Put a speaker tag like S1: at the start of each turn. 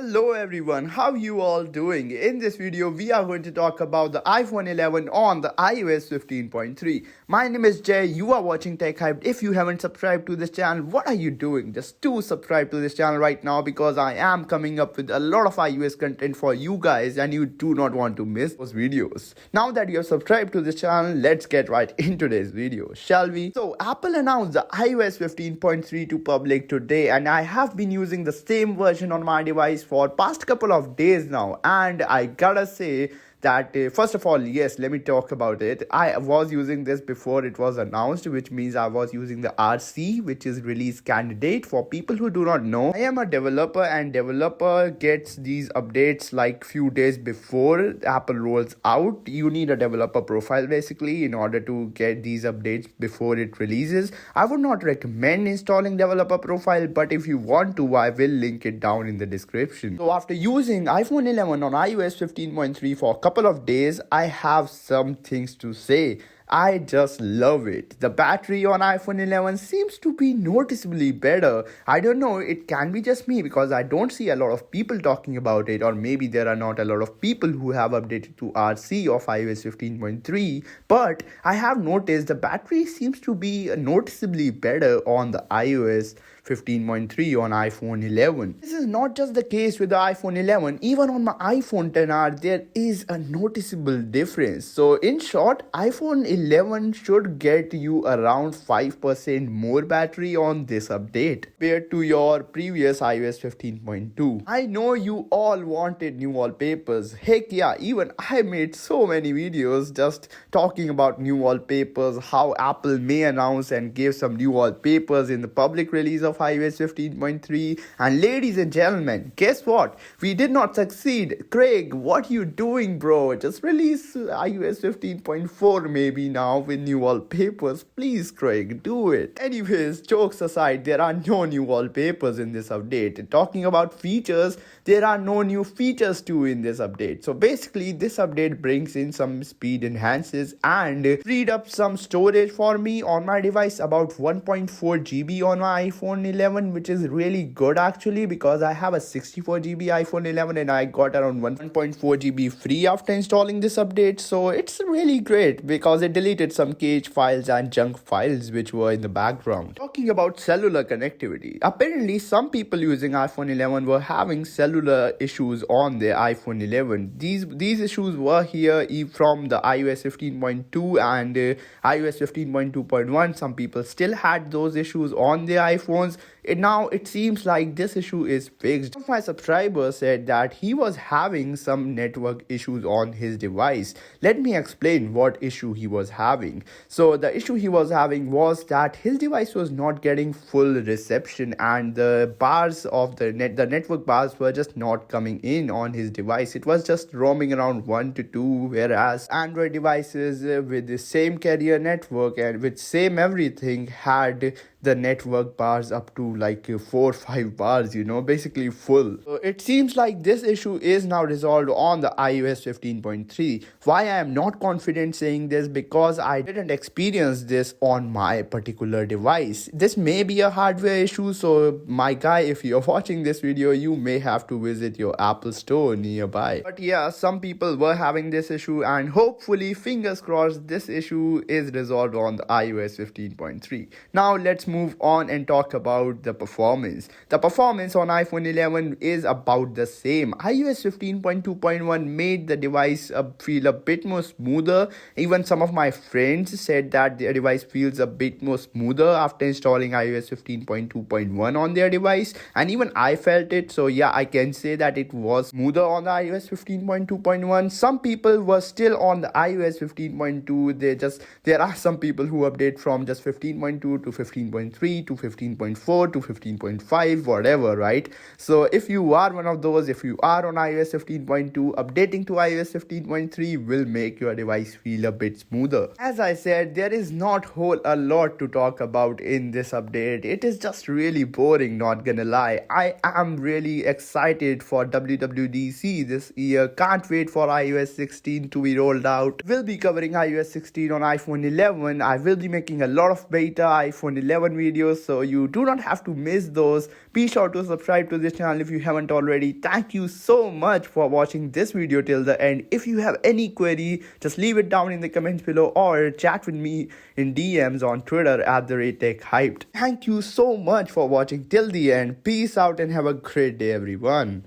S1: Hello everyone, how you all doing? In this video, we are going to talk about the iPhone 11 on the iOS 15.3. My name is Jay, you are watching Tech Hype. If you haven't subscribed to this channel, what are you doing? Just do subscribe to this channel right now because I am coming up with a lot of iOS content for you guys and you do not want to miss those videos. Now that you have subscribed to this channel, let's get right into today's video, shall we? So Apple announced the iOS 15.3 to public today and I have been using the same version on my device for past couple of days now, and I gotta say that first of all, yes, let me talk about it. I was using this before it was announced, which means I was using the RC, which is release candidate. For people who do not know, I am a developer and developer gets these updates like few days before Apple rolls out. You need a developer profile basically in order to get these updates before it releases. I would not recommend installing developer profile, but if you want to, I will link it down in the description. So after using iPhone 11 on iOS 15.3 for a couple of days, I have some things to say. I just love it. The battery on iPhone 11 seems to be noticeably better. I don't know, it can be just me because I don't see a lot of people talking about it, or maybe there are not a lot of people who have updated to RC of iOS 15.3, but I have noticed the battery seems to be noticeably better on the iOS 15.3 on iPhone 11. This is not just the case with the iPhone 11, even on my iPhone XR there is a noticeable difference. So in short, iPhone 11 should get you around 5% more battery on this update compared to your previous iOS 15.2. I know you all wanted new wallpapers. Heck yeah, even I made so many videos just talking about new wallpapers, how Apple may announce and give some new wallpapers in the public release of iOS 15.3. And ladies and gentlemen, guess what? We did not succeed. Craig, what you doing, bro? Just release iOS 15.4 maybe now with new wallpapers. Please, Craig, do it. Anyways, jokes aside, there are no new wallpapers in this update. Talking about features, there are no new features too in this update. So basically, this update brings in some speed enhances and freed up some storage for me on my device, about 1.4 GB on my iPhone 11, which is really good actually because I have a 64 GB iPhone 11 and I got around 1.4 GB free after installing this update. So it's really great because it deleted some cache files and junk files which were in the background. Talking about cellular connectivity, apparently some people using iPhone 11 were having cellular issues on their iPhone 11. These issues were here from the iOS 15.2 and iOS 15.2.1. Some people still had those issues on their iPhones. Now it seems like this issue is fixed. One of my subscribers said that he was having some network issues on his device. Let me explain what issue he was having. So the issue he was having was that his device was not getting full reception and the bars of the network bars were just not coming in on his device. It was just roaming around 1 to 2, whereas Android devices with the same carrier network and with same everything had the network bars up to like 4 or 5 bars, basically full. So it seems like this issue is now resolved on the iOS 15.3. Why I am not confident saying this? Because I didn't experience this on my particular device. This may be a hardware issue, so my guy, if you're watching this video, you may have to visit your Apple store nearby. But yeah, some people were having this issue and hopefully, fingers crossed, this issue is resolved on the iOS 15.3. Now let's move on and talk about the performance. The performance on iPhone 11 is about the same. iOS 15.2.1 made the device feel a bit more smoother. Even some of my friends said that their device feels a bit more smoother after installing iOS 15.2.1 on their device, and even I felt it. So yeah, I can say that it was smoother on the iOS 15.2.1. Some people were still on the iOS 15.2. There are some people who update from just 15.2 to 15.3 to 15.4 to 15.5, whatever, right? So if you are one of those, if you are on iOS 15.2, updating to iOS 15.3 will make your device feel a bit smoother. As I said, there is not a lot to talk about in this update. It is just really boring, not gonna lie. I am really excited for WWDC this year. Can't wait for iOS 16 to be rolled out. We'll be covering iOS 16 on iPhone 11. I will be making a lot of beta iPhone 11 11 videos, so you do not have to miss those. Be sure to subscribe to this channel if you haven't already. Thank you so much for watching this video till the end. If you have any query, just leave it down in the comments below or chat with me in DMs on Twitter @TechHyped. Thank you so much for watching till the end. Peace out and have a great day, everyone.